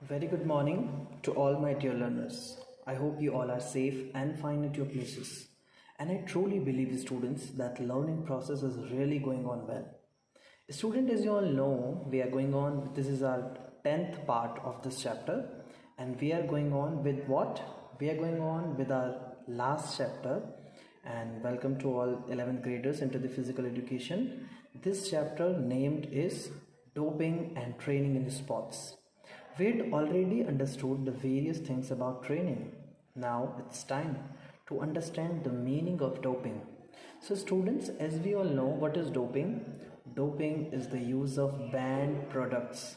Very good morning to all my dear learners. I hope you all are safe and fine at your places. And I truly believe, students, that learning process is really going on well. Student, as you all know, we are going on, this is our 10th part of this chapter, and we are going on with what? We are going on with our last chapter. And welcome to all 11th graders into the physical education. This chapter named is Doping and Training in Sports. We'd already understood the various things about training. Now it's time to understand the meaning of doping. So, students, as we all know, what is doping? Doping is the use of banned products.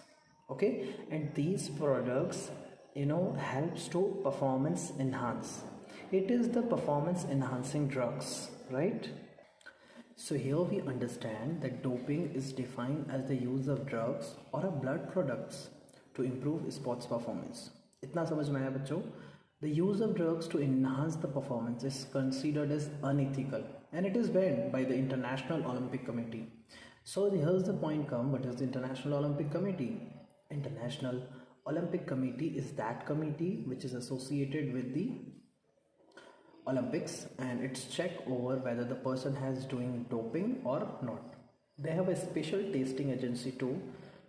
Okay, and these products, helps to performance enhance. It is the performance enhancing drugs, right? So here we understand that doping is defined as the use of drugs or of blood products to improve sports performance. इतना समझ में आया बच्चों? The use of drugs to enhance the performance is considered as unethical and it is banned by the International Olympic Committee. So here's the point come, what is the International Olympic Committee? International Olympic Committee is that committee which is associated with the Olympics and it's check over whether the person has doing doping or not. They have a special testing agency too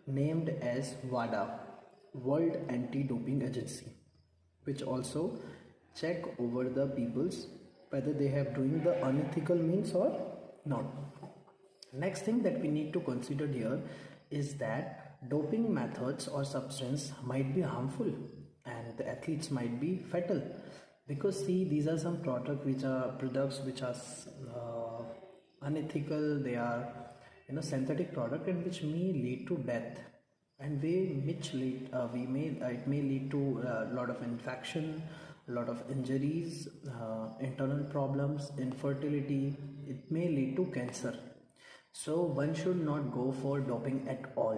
named as WADA, World Anti-Doping Agency, which also check over the people's whether they have doing the unethical means or not. Next thing that we need to consider here is that doping methods or substance might be harmful and the athletes might be fatal because see these are some products which are unethical. They are synthetic product and which may lead to death and it may lead to a lot of infection, a lot of injuries, internal problems, infertility. It may lead to cancer. So one should not go for doping at all.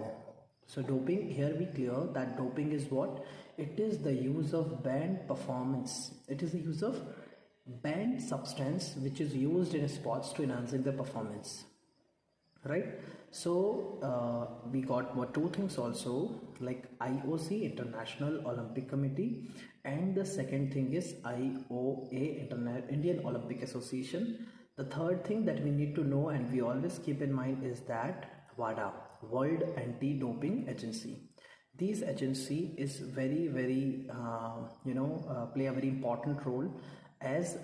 So doping, here we clear that doping is what? It is the use of banned performance. It is the use of banned substance which is used in sports to enhancing the performance. Right? So we got two things also, like IOC, International Olympic Committee, and the second thing is IOA, Indian Olympic Association. The third thing that we need to know and we always keep in mind is that WADA, World Anti-Doping Agency. This agency is very play a very important role as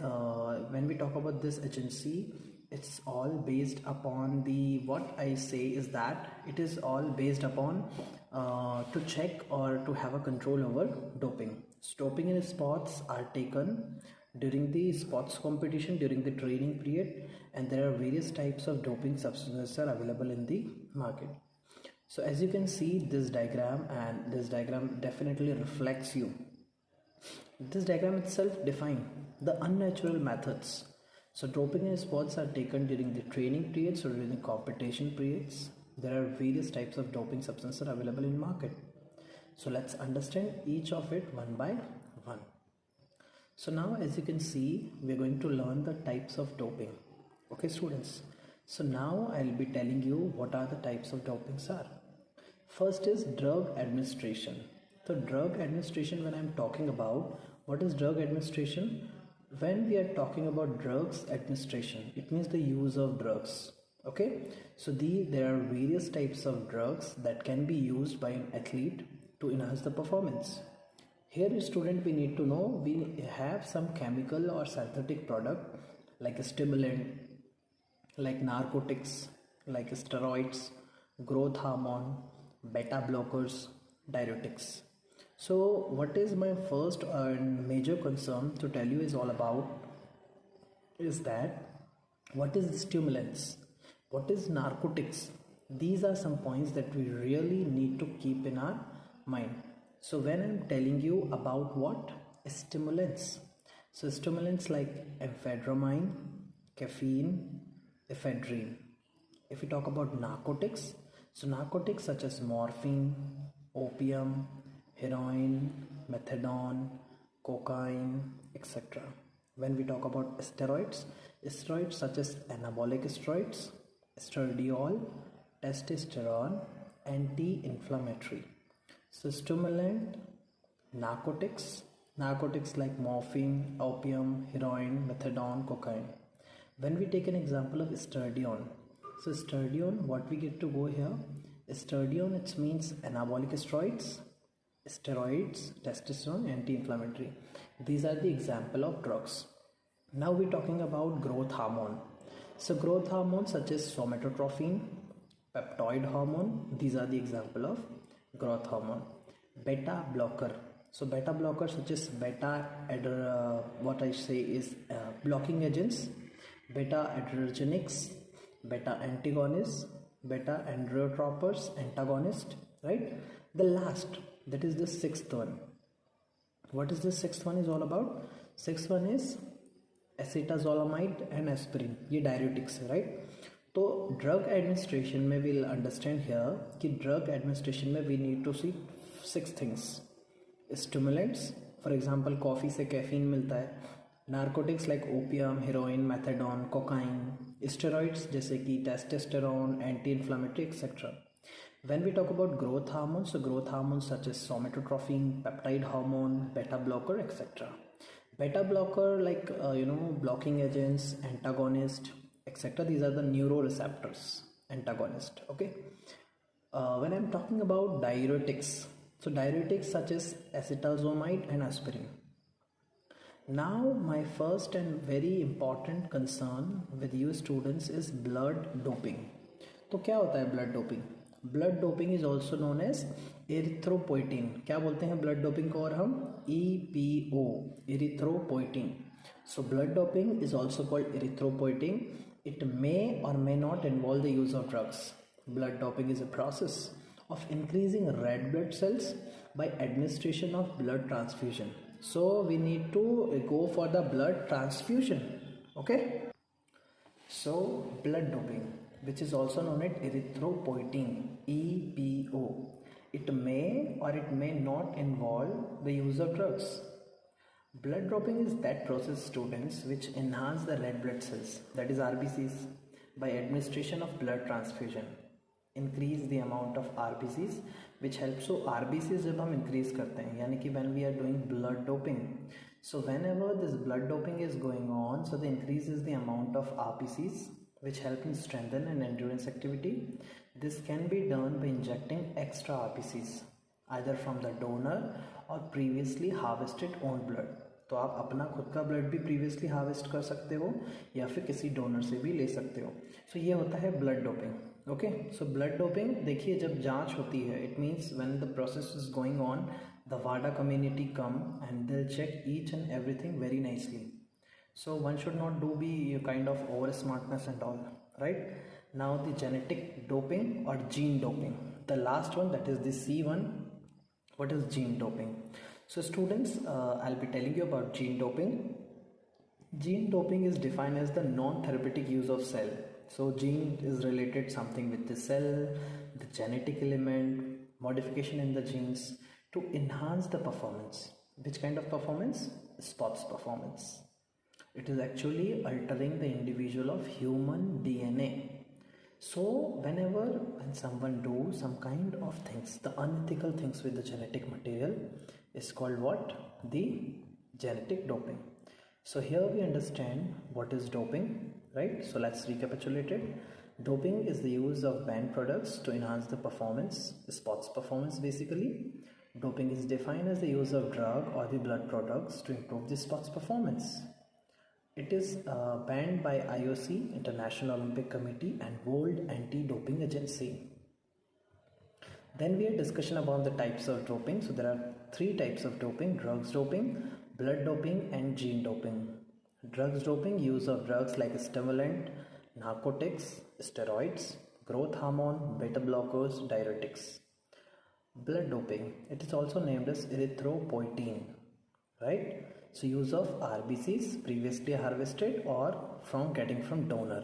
when we talk about this agency, it's all based upon the what I say is that it is all based upon to check or to have a control over doping. So doping in sports are taken during the sports competition, during the training period, and there are various types of doping substances are available in the market. So as you can see this diagram, and this diagram definitely reflects you. This diagram itself defines the unnatural methods. So doping in sports are taken during the training periods or during the competition periods. There are various types of doping substances available in market. So let's understand each of it one by one. So now as you can see, we're going to learn the types of doping. Okay students, so now I'll be telling you what are the types of dopings are. First is drug administration. So drug administration, when I'm talking about, what is drug administration? When we are talking about drugs administration, it means the use of drugs. Okay, so there are various types of drugs that can be used by an athlete to enhance the performance. Here student, we need to know we have some chemical or synthetic product like a stimulant, like narcotics, like steroids, growth hormone, beta blockers, diuretics. So what is my first and major concern to tell you is all about is that what is stimulants, what is narcotics. These are some points that we really need to keep in our mind. So when I'm telling you about what stimulants, so stimulants like amphetamine, caffeine, ephedrine. If we talk about narcotics, so narcotics such as morphine, opium, heroin, methadone, cocaine, etc. When we talk about steroids, steroids such as anabolic steroids, estradiol, testosterone, anti-inflammatory. So stimulant narcotics like morphine, opium, heroin, methadone, cocaine. When we take an example of estradiol, so estradiol, what we get to go here, estradiol, it means anabolic steroids, testosterone, anti-inflammatory. These are the example of drugs. Now we're talking about growth hormone. So growth hormones such as somatotropin, peptide hormone, these are the example of growth hormone. Beta blocker. So beta blocker such as what I say is blocking agents, beta adrenergics, beta antagonists, beta androtroppers, antagonist, right? The last, that is the sixth one. What is the sixth one is all about? Sixth one is acetazolamide and aspirin. ये diuretics है, right? तो drug administration में we'll understand here कि drug administration में we need to see 6 things. Stimulants, for example coffee से caffeine मिलता है. Narcotics like opium, heroin, methadone, cocaine. Steroids जैसे कि testosterone, anti inflammatory etcetera. When we talk about growth hormones, so growth hormones such as somatotropin, peptide hormone, beta blocker, etc. Beta blocker like blocking agents, antagonist, etc. These are the neuroreceptors, antagonist. Okay. When I'm talking about diuretics, so diuretics such as acetazolamide and aspirin. Now my first and very important concern with you students is blood doping. तो क्या होता है blood doping? Blood doping is also known as erythropoietin. क्या बोलते हैं blood doping को और हम EPO, erythropoietin. So blood doping is also called erythropoietin. It may or may not involve the use of drugs. Blood doping is a process of increasing red blood cells by administration of blood transfusion. So we need to go for the blood transfusion. Okay. So blood doping, which is also known as erythropoietin, EPO. It may or it may not involve the use of drugs. Blood doping is that process, students, which enhance the red blood cells, that is RBCs, by administration of blood transfusion. Increase the amount of RBCs, which helps. So RBCs जब हम increase करते हैं, यानी कि when we are doing blood doping, so whenever this blood doping is going on, so the increase is the amount of RBCs, which help in strengthen and endurance activity. This can be done by injecting extra RBCs, either from the donor or previously harvested own blood. तो आप अपना खुद का blood भी previously harvest कर सकते हो या फिर किसी डोनर से भी ले सकते हो. सो ये होता है blood doping. Okay. So blood doping देखिए जब जांच होती है, it means when the process is going on, the वाडा community come and they check each and everything very nicely. So one should not do be kind of over smartness and all, right? Now the genetic doping or gene doping, the last one, that is the C1. What is gene doping? So students, I'll be telling you about gene doping. Gene doping is defined as the non-therapeutic use of cell. So gene is related something with the cell, the genetic element, modification in the genes to enhance the performance. Which kind of performance? Sports performance. It is actually altering the individual of human DNA. So whenever when someone do some kind of things, the unethical things with the genetic material is called what? The genetic doping. So here we understand what is doping, right? So let's recapitulate it. Doping is the use of banned products to enhance the performance, sports performance basically. Doping is defined as the use of drug or the blood products to improve the sports performance. It is banned by IOC, International Olympic Committee, and World Anti-Doping Agency. Then we had discussion about the types of doping. So there are 3 types of doping: drugs doping, blood doping, and gene doping. Drugs doping, use of drugs like stimulant, narcotics, steroids, growth hormone, beta blockers, diuretics. Blood doping, it is also named as erythropoietin, right? So use of RBCs previously harvested or from getting from donor.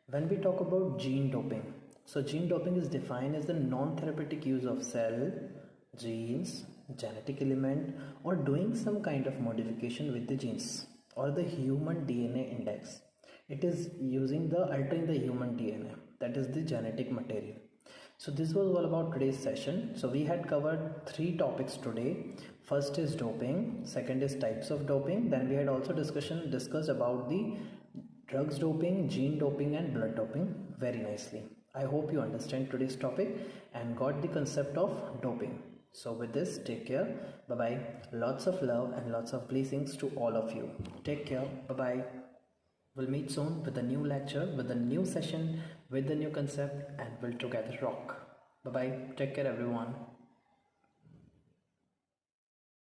When we talk about gene doping, so gene doping is defined as the non-therapeutic use of cell, genes, genetic element, or doing some kind of modification with the genes or the human DNA index. It is using the altering the human DNA, that is the genetic material. So this was all about today's session. So we had covered 3 topics today. First is doping, second is types of doping, then we had also discussed about the drugs doping, gene doping and blood doping very nicely. I hope you understand today's topic and got the concept of doping. So with this, take care. Bye bye. Lots of love and lots of blessings to all of you. Take care. Bye bye. We'll meet soon with a new lecture, with a new session, with a new concept, and we'll together rock. Bye bye. Take care, everyone.